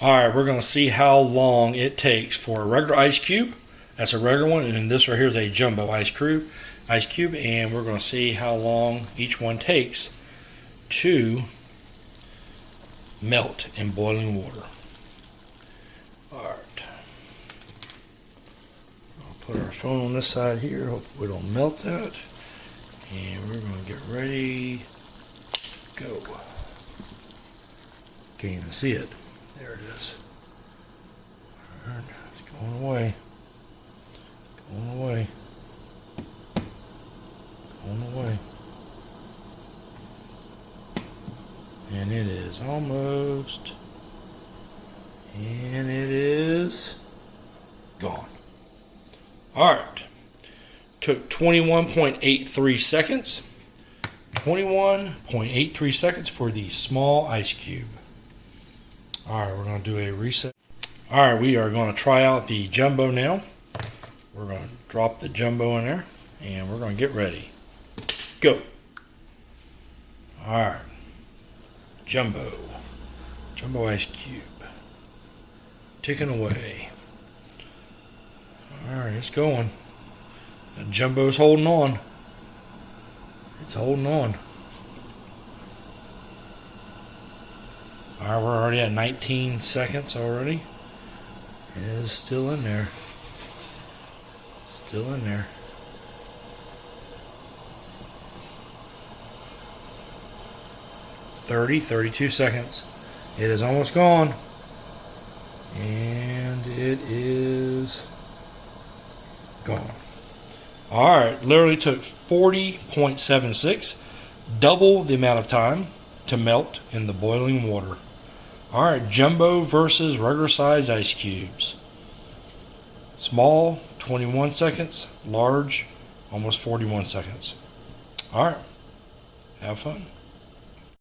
Alright, we're going to see how long it takes for a regular ice cube. That's a regular one, and then this right here is a jumbo ice cube, and we're going to see how long each one takes to melt in boiling water. Alright. I'll put our phone on this side here, hope we don't melt that. And we're going to get ready. Go. Can't even see it. There it is. Alright, it's going away. Going away. Going away. And it is almost. And it is gone. Alright. Took 21.83 seconds. 21.83 seconds for the small ice cube. Alright, we're going to do a reset. Alright, we are going to try out the jumbo now. We're going to drop the jumbo in there, and we're going to get ready. Go. Alright. Jumbo. Jumbo ice cube. Ticking away. Alright, it's going. The jumbo's holding on. It's holding on. Alright, we're already at 19 seconds already. It is still in there. Still in there. 32 seconds. It is almost gone. And it is gone. Alright, literally took 40.76, double the amount of time to melt in the boiling water. Alright, jumbo versus regular size ice cubes. Small, 21 seconds. Large, almost 41 seconds. Alright, have fun.